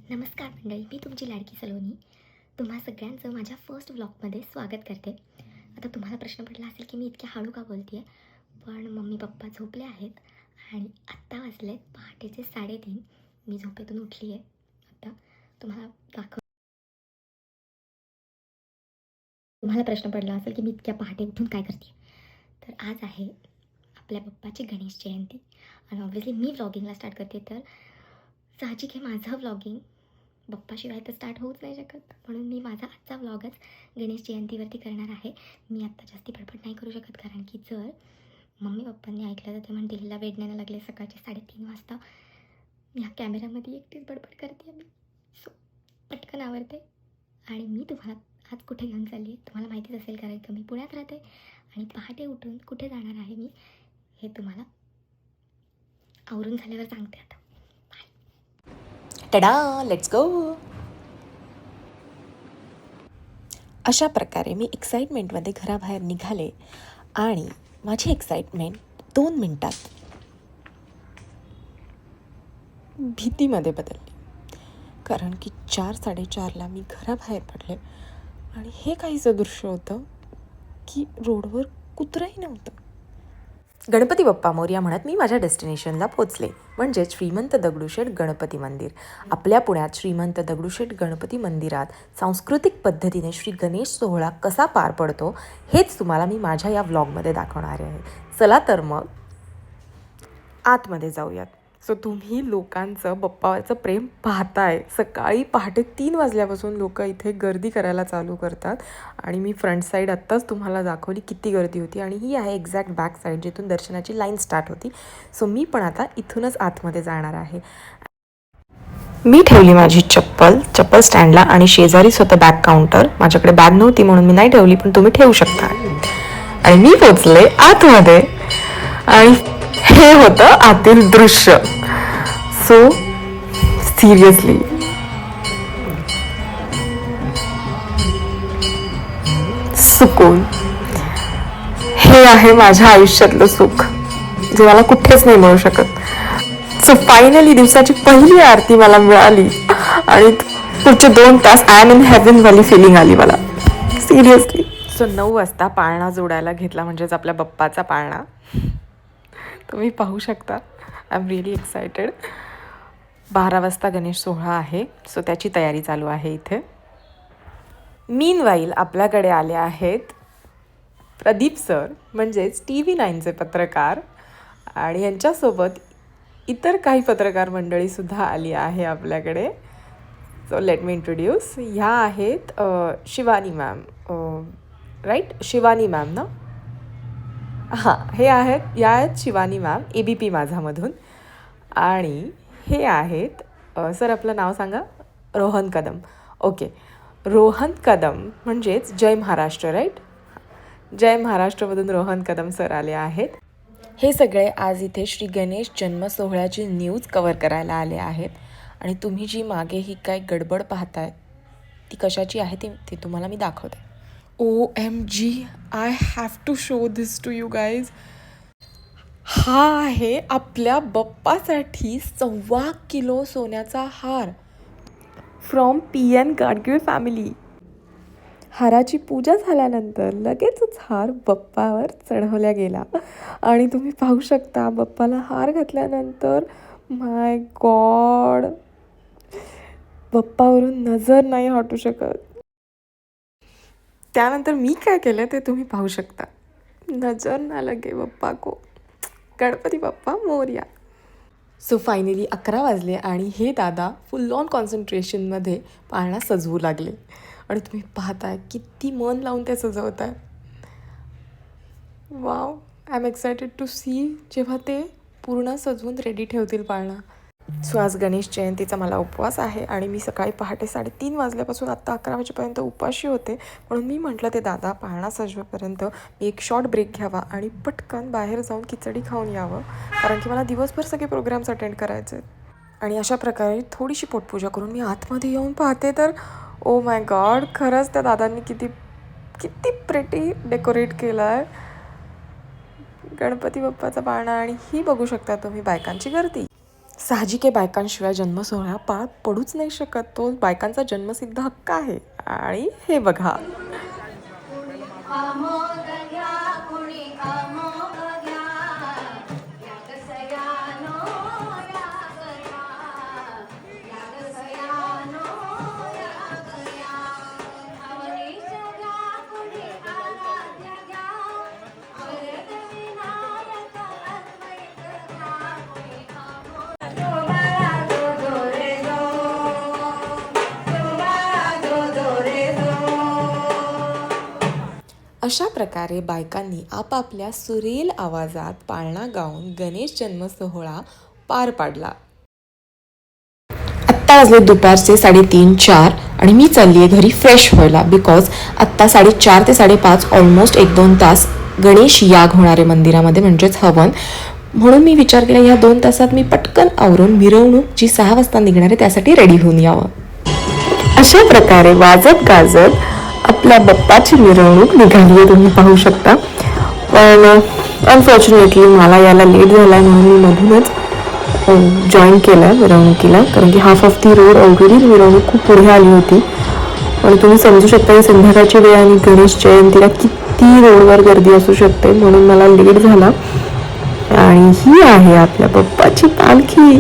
नमस्कार मंडळी, मी तुमची लाडकी सलोनी तुम्हा सगळ्यांचं माझ्या फर्स्ट व्लॉगमध्ये स्वागत करते. आता तुम्हाला प्रश्न पडला असेल की मी इतक्या हळू का बोलते आहे, पण मम्मी पप्पा झोपले आहेत आणि आत्ता वाजले पहाटेचे 3:30. मी झोपेतून उठली आहे. आता तुम्हाला प्रश्न पडला असेल की मी इतक्या पहाटे उठून काय करते. तर आज आहे आपल्या पप्पाची गणेश जयंती आणि ऑब्व्हियसली मी व्लॉगिंगला स्टार्ट करते. तर साहजिक आहे माझं व्लॉगिंग बाप्पाशिवाय तर स्टार्ट होऊच नाही शकत, म्हणून मी माझा आजचा व्लॉगच गणेश जयंतीवरती करणार आहे. मी आत्ता जास्ती बडबड नाही करू शकत, कारण की जर मम्मी पप्पांनी ऐकलं तर ते म्हणतील हिला वेड नाही लागले सकाळचे 3:30 वाजता ह्या कॅमेऱ्यामध्ये एकटीच बडबड करते मी. सो पटकन आवडते आणि मी तुम्हाला आज कुठे घेऊन चालली आहे तुम्हाला माहितीच असेल, कारण की मी पुण्यात राहते आणि पहाटे उठून कुठे जाणार आहे मी हे तुम्हाला आवरून झाल्यावर सांगते. आता टडा, लेट्स गो. अशा प्रकारे मी एक्साइटमेंटमध्ये घराबाहेर निघाले आणि माझी एक्साइटमेंट 2 मिनिटात भीतीमध्ये बदलली, कारण की 4-4:30ला मी घराबाहेर पडले आणि हे काहीचं दृश्य होतं की रोडवर कुत्रंही नव्हतं. गणपती बाप्पा मोरया म्हणत मी माझ्या डेस्टिनेशनला पोचले, म्हणजे श्रीमंत दगडूशेठ गणपती मंदिर. आपल्या पुण्यात श्रीमंत दगडूशेठ गणपती मंदिरात सांस्कृतिक पद्धतीने श्री गणेश सोहळा कसा पार पडतो हेच तुम्हाला मी माझ्या या व्लॉगमध्ये दाखवणार आहे. चला तर मग आतमध्ये जाऊयात. सो तुम्ही लोकांचं बाप्पावरचं प्रेम पाहताय. सकाळी पहाटे 3 वाजल्यापासून लोक इथे गर्दी करायला चालू करतात आणि मी फ्रंट साईड आत्ताच तुम्हाला दाखवली किती गर्दी होती आणि ही आहे एक्झॅक्ट बॅक साईड जिथून दर्शनाची लाईन स्टार्ट होती. सो मी पण आता इथूनच आतमध्ये जाणार आहे. मी ठेवली माझी चप्पल स्टँडला आणि शेजारी स्वतः बॅग काउंटर. माझ्याकडे बॅग नव्हती म्हणून मी नाही ठेवली, पण तुम्ही ठेवू शकता. आणि मी पोचले आतमध्ये आणि हे होतं आतील दृश्य. सो सिरियसली सुकून, हे आहे माझ्या आयुष्यातलं सुख जे मला कुठेच नाही मिळू शकत. सो फायनली दिवसाची पहिली आरती मला मिळाली आणि पुढचे 2 तास आय एम इन हेवन वाली फिलिंग आली मला, सिरियसली. सो 9 वाजता पाळणा जोडायला घेतला, म्हणजेच आपल्या बाप्पाचा पाळणा. तुम्ही पाहू शकता. I am really excited. 12 वाजता गणेश सोहळा आहे, सो त्याची तयारी चालू आहे इथे. मीनवाईल आपल्याकडे आले आहेत प्रदीप सर, म्हणजेच TV9चे पत्रकार, आणि यांच्यासोबत इतर काही पत्रकार मंडळीसुद्धा आली आहे आपल्याकडे. So let me introduce. ह्या आहेत Shivani ma'am, right? Shivani ma'am ना? हां, या आहेत शिवानी मॅम ABP माझामधून. आणि हे आहेत सर, आपलं नाव सांगा. रोहन कदम. ओके, रोहन कदम म्हणजेच जय महाराष्ट्र, राईट? जय महाराष्ट्रमधून रोहन कदम सर आले आहेत. हे सगळे आज इथे श्री गणेश जन्म सोहळ्याची न्यूज कव्हर करायला आले आहेत. आणि तुम्ही जी मागे ही काय गडबड पाहताय ती कशाची आहे ते तुम्हाला मी दाखवते. OMG, I have to show this to you guys. हा आहे आपल्या बाप्पासाठी 1.25 किलो सोन्याचा हार फ्रॉम PN गाडगीळ फॅमिली. हाराची पूजा झाल्यानंतर लगेचच हार बाप्पावर चढवला गेला आणि तुम्ही पाहू शकता बाप्पाला हार घातल्यानंतर माय गॉड, बाप्पावरून नजर नाही हटू शकत. त्यानंतर मी काय केलं ते तुम्ही पाहू शकता. नजर ना लगे बाप्पा को, गणपती बाप्पा मोरया. सो फायनली 11 वाजले आणि हे दादा फुल ऑन कॉन्सन्ट्रेशनमध्ये पाळणा सजवू लागले आणि तुम्ही पाहताय किती मन लावून ते सजवत आहे. Wow, I am excited to see जेव्हा ते पूर्ण सजवून रेडी ठेवतील पाळणा. सो आज गणेश जयंतीचा मला उपवास आहे आणि मी सकाळी पहाटे 3:30 वाजल्यापासून आत्ता 11 वाजेपर्यंत उपाशी होते. म्हणून मी म्हटलं ते दादा पाळणा सजवेपर्यंत मी एक शॉर्ट ब्रेक घ्यावा आणि पटकन बाहेर जाऊन खिचडी खाऊन यावं, कारण की मला दिवसभर सगळे प्रोग्राम्स अटेंड करायचे आहेत. आणि अशा प्रकारे थोडीशी पोटपूजा करून मी आतमध्ये येऊन पाहते तर ओ माय गॉड, खरंच त्या दादांनी किती प्रेटी डेकोरेट केलं आहे गणपती बाप्पाचा पाळणा. आणि ही बघू शकता तुम्ही बायकांची गर्दी. साहजिक आहे, बायकांशिवाय जन्मसोहळा पार पडूच नाही शकत. तो बायकांचा जन्मसिद्ध हक्क आहे. आणि हे बघा, अशा प्रकारे बायकांनी आपापल्या सुरेल आवाजात पाळणा गाऊन गणेश जन्म सोहळा पार पाडला. आत्ता वाजले दुपारचे 3:30-4 आणि मी चालली आहे घरी फ्रेश व्हायला. बिकॉज आत्ता 4:30 ते 5:30 ऑलमोस्ट 1-2 तास गणेश याग होणार आहे मंदिरामध्ये, म्हणजेच हवन. म्हणून मी विचार केला या 2 तासात मी पटकन आवरून मिरवणूक जी 6 वाजता निघणार आहे त्यासाठी रेडी होऊन यावं. अशा प्रकारे वाजत गाजत आपल्या बाप्पाची मिरवणूक निघाली आहे, तुम्ही पाहू शकता. पण अनफॉर्च्युनेटली मला यायला लेट झाला म्हणून मी मधूनच जॉईन केलं मिरवणुकीला, कारण की half of the road already मिरवणूक खूप पुढे आली होती. पण तुम्ही समजू शकता की संध्याकाळची वेळ आणि गणेश जयंतीला किती रोडवर गर्दी असू शकते, म्हणून मला लेट झाला. आणि ही आहे आपल्या बाप्पाची पालखी.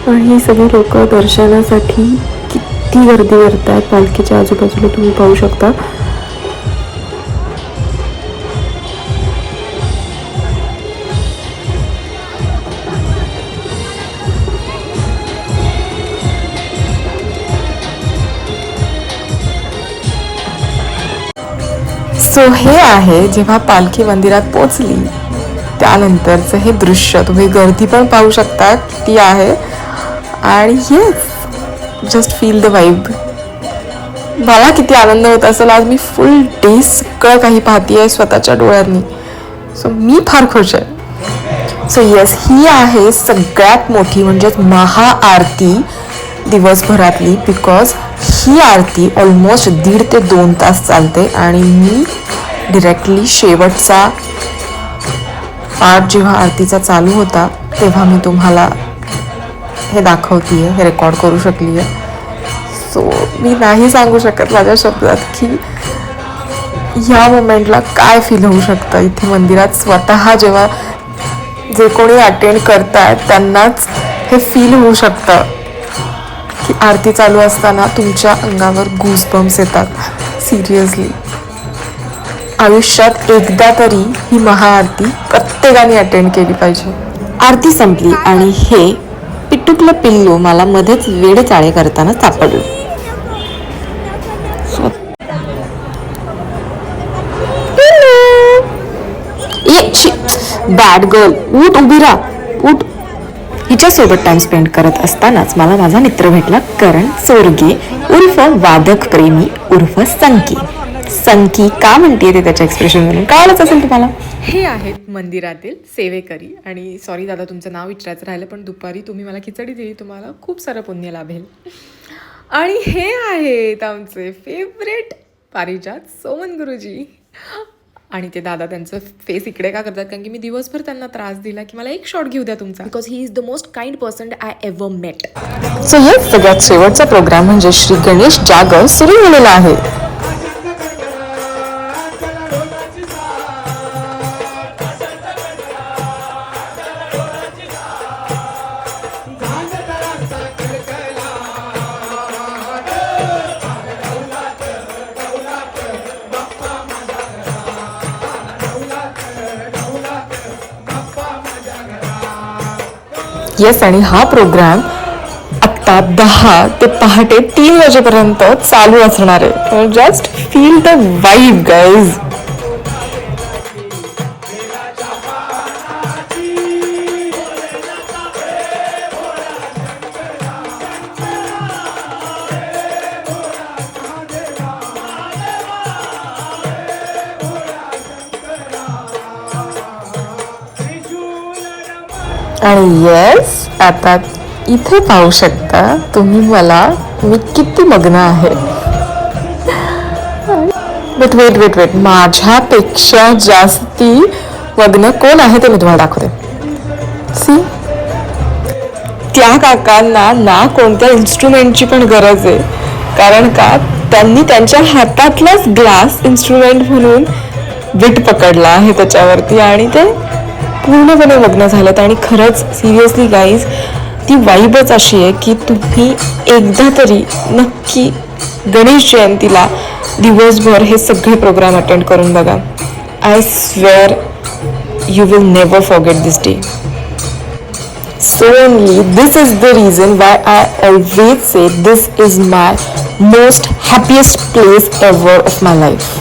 ही सगळी लोक दर्शनासाठी किती गर्दी करतात पालखीच्या आजूबाजूला, तुम्ही पाहू शकता. सो हे आहे जेव्हा पालखी मंदिरात पोचली त्यानंतरचं हे दृश्य. तुम्ही गर्दी पण पाहू शकता किती आहे. आणि yes, just feel the vibe. मला किती आनंद होत असेल आज. मी फुल डे सगळं काही पाहते आहे स्वतःच्या डोळ्यांनी. सो मी फार खुश आहे. सो येस, ही आहे सगळ्यात मोठी म्हणजेच महाआरती दिवसभरातली. बिकॉज ही आरती ऑलमोस्ट 1.5 ते 2 तास चालते. आणि मी डिरेक्टली शेवटचा पार्ट जेव्हा आरतीचा चालू होता तेव्हा मी तुम्हाला हे दाखवते आहे, हे रेकॉर्ड करू शकली आहे. सो मी नाही सांगू शकत माझ्या शब्दात की ह्या मोमेंटला काय फील होऊ शकतं. इथे मंदिरात स्वतः जेव्हा जे कोणी अटेंड करतात त्यांनाच हे फील होऊ शकतं की आरती चालू असताना तुमच्या अंगावर गूजबम्स येतात. सिरियसली आयुष्यात एकदा तरी ही महाआरती प्रत्येकाने अटेंड केली पाहिजे. आरती संपली आणि हे पिट्टुकलं पिल्लू मला मध्येच वेड चाळे करताना सापडलं. बॅड गर्ल, उठ, उभी राहा, उठ. हिच्यासोबत टाइम स्पेंड करत असतानाच मला माझा मित्र भेटला करण सोरगे उर्फ वादक प्रेमी उर्फ संकी. संकी का म्हणते ते त्याच्या एक्सप्रेशन वरून कळलंच असेल तुम्हाला. हे आहेत मंदिरातील सेवेकरी. आणि सॉरी दादा, तुमचं नाव विचारायचं राहिलं, पण दुपारी तुम्ही मला खिचडी दिली, तुम्हाला खूप सारं पुण्य लाभेल. आणि हे आहेत आमचे फेवरेट पारिजात सोमन गुरुजी. आणि ते दादा त्यांचं फेस इकडे का करतात, कारण की मी दिवसभर त्यांना त्रास दिला की मला एक शॉट घेऊ द्या तुमचा, because he is the most kind person I ever met. So yes, सगळ्यात शेवटचा प्रोग्राम म्हणजे श्री गणेश जागर सुरू झालेला आहे. येस, आणि हा प्रोग्राम आत्ता 10 ते पहाटे 3 वाजेपर्यंत चालू असणार आहे. Just feel the vibe guys. आणि येस, आता इथे पाहू शकता तुम्ही मला मी किती मग्न आहे. बट वेट वेट वेट, माझ्यापेक्षा जास्ती मग्न कोण आहे ते मी तुम्हाला दाखवते. सी, त्या काकांना ना कोणत्या इन्स्ट्रुमेंटची पण गरज आहे, कारण का त्यांनी त्यांच्या हातातलाच ग्लास इन्स्ट्रुमेंट म्हणून विट पकडला आहे त्याच्यावरती आणि ते पूर्णपणे मग्न झालेत. आणि खरंच सिरियसली गाईज, ती वाईबच अशी आहे की तुम्ही एकदा तरी नक्की गणेश जयंतीला दिवसभर हे सगळे प्रोग्राम अटेंड करून बघा. I swear you will never forget this day. So only this is the reason why I always say this is my most happiest place ever of my life.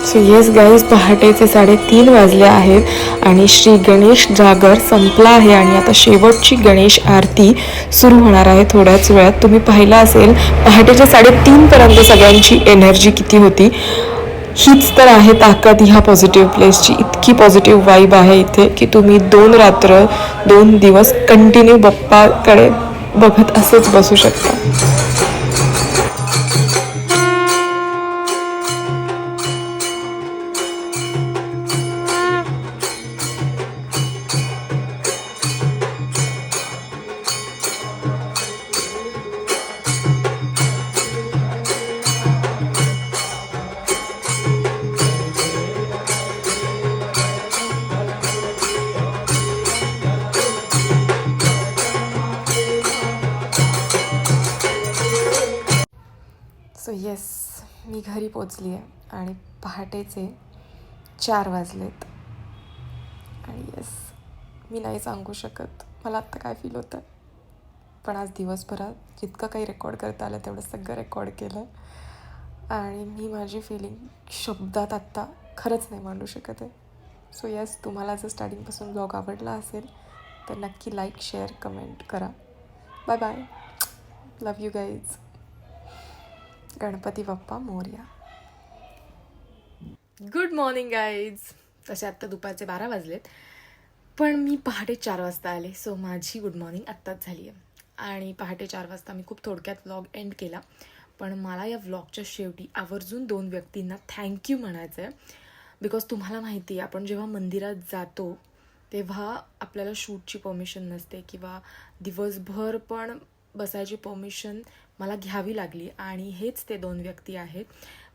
So yes guys, पहाटेचे 3:30 वाजले आहेत आणि श्री गणेश जागर संपला आहे आणि आता शेवटची गणेश आरती सुरू होणार आहे थोड्याच वेळात. तुम्ही पाहिलं असेल पहाटेच्या 3:30 पर्यंत सगळ्यांची एनर्जी किती होती. हीच तर आहे ताकद ह्या पॉझिटिव्ह प्लेसची. इतकी पॉझिटिव्ह वाईब आहे इथे की तुम्ही 2 रात्र 2 दिवस कंटिन्यू बाप्पाकडे बघत असेच बसू शकता. सो येस, मी घरी पोचली आहे आणि पहाटेचे 4 वाजलेत. आणि येस, मी नाही सांगू शकत मला आत्ता काय फील होतं. पण आज दिवसभरात जितकं काही रेकॉर्ड करता आलं तेवढं सगळं रेकॉर्ड केलं आणि मी माझी फिलिंग शब्दात आत्ता खरंच नाही मांडू शकत आहे. सो येस, तुम्हाला जर स्टार्टिंगपासून ब्लॉग आवडला असेल तर नक्की लाईक, शेअर, कमेंट करा. Bye bye. Love you guys. Ganpati Bappa Morya. Good morning guys. तसे आत्ता दुपारचे 12 वाजलेत पण मी पहाटे 4 वाजता आले. सो माझी गुड मॉर्निंग आत्ताच झाली आहे. आणि पहाटे 4 वाजता मी खूप थोडक्यात व्लॉग एंड केला. पण मला या व्लॉगच्या शेवटी आवर्जून 2 व्यक्तींना थँक्यू म्हणायचं आहे. बिकॉज तुम्हाला माहिती आहे, आपण जेव्हा मंदिरात जातो तेव्हा आपल्याला शूटची परमिशन नसते किंवा दिवसभर पण बसायची परमिशन मला घ्यावी लागली. आणि हेच ते 2 व्यक्ती आहेत.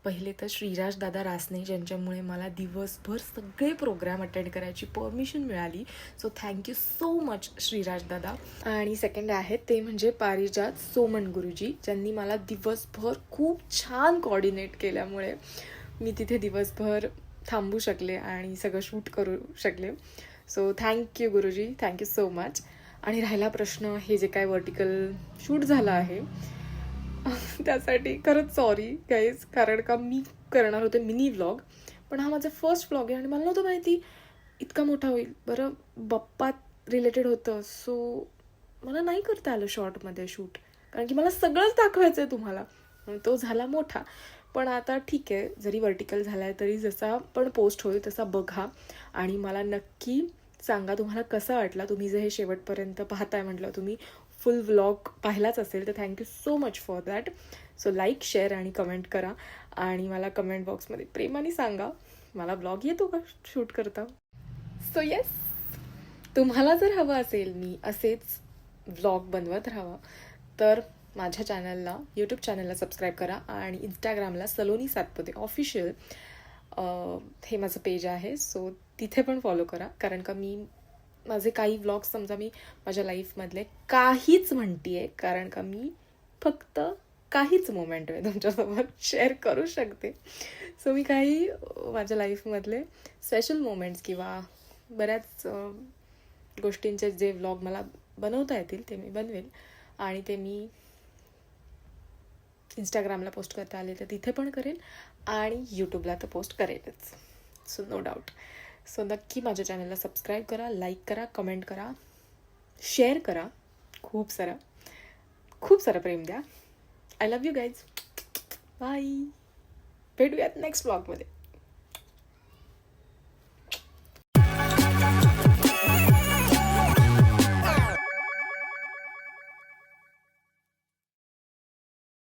पहिले तर श्रीराज दादा रासने, ज्यांच्यामुळे मला दिवसभर सगळे प्रोग्राम अटेंड करायची परमिशन मिळाली. So thank you so much Shriraj दादा. आणि सेकंड आहेत ते म्हणजे पारिजात सोमन गुरुजी, ज्यांनी मला दिवसभर खूप छान कोऑर्डिनेट केल्यामुळे मी तिथे दिवसभर थांबू शकले आणि सगळं शूट करू शकले. सो थँक्यू गुरुजी, थँक्यू सो मच. आणि राहिला प्रश्न, हे जे काय वर्टिकल शूट झालं आहे त्यासाठी खरंच सॉरी गाईज, कारण का मी करणार होते मिनी व्लॉग, पण हा माझा फर्स्ट व्लॉग आहे आणि मला नव्हतं माहिती इतका मोठा होईल. बरं, बाप्पात रिलेटेड होतं, सो मला नाही करता आलं शॉर्टमध्ये शूट, कारण की मला सगळंच दाखवायचं आहे तुम्हाला. तो झाला मोठा. पण आता ठीक आहे, जरी वर्टिकल झाला आहे तरी जसा पण पोस्ट होईल तसा बघा आणि मला नक्की सांगा तुम्हाला कसा वाटला. तुम्ही जर हे शेवटपर्यंत पाहताय म्हटलं, तुम्ही फुल व्लॉग पाहिलाच असेल तर thank you so much for that. So like, share आणि कमेंट करा आणि मला कमेंट बॉक्समध्ये प्रेमाने सांगा मला ब्लॉग येतो का शूट करता. सो येस, तुम्हाला जर हवं असेल मी असेच व्लॉग बनवत राहावं तर माझ्या चॅनलला, यूट्यूब चॅनलला सबस्क्राईब करा आणि इंस्टाग्रामला सलोनी सातपुते ऑफिशियल हे माझं पेज आहे. सो तिथे पण फॉलो करा, कारण का मी माझे काही व्लॉग्स समजा मी माझ्या लाईफमधले काहीच म्हणते आहे, कारण का मी फक्त काहीच मोमेंट आहे तुमच्यासोबत शेअर करू शकते. सो मी काही माझ्या लाईफमधले स्पेशल मोमेंट्स किंवा बऱ्याच गोष्टींचे जे व्लॉग मला बनवता येतील ते मी बनवेल आणि ते मी इंस्टाग्रामला पोस्ट करता आले तर तिथे पण करेल आणि यूट्यूबला तर पोस्ट करेलच. So no doubt. सो नक्की माझ्या चॅनलला सबस्क्राईब करा, लाईक करा, कमेंट करा, शेअर करा, खूप सारं प्रेम द्या. I love you guys. Bye. भेटूयात नेक्स्ट व्लॉगमध्ये.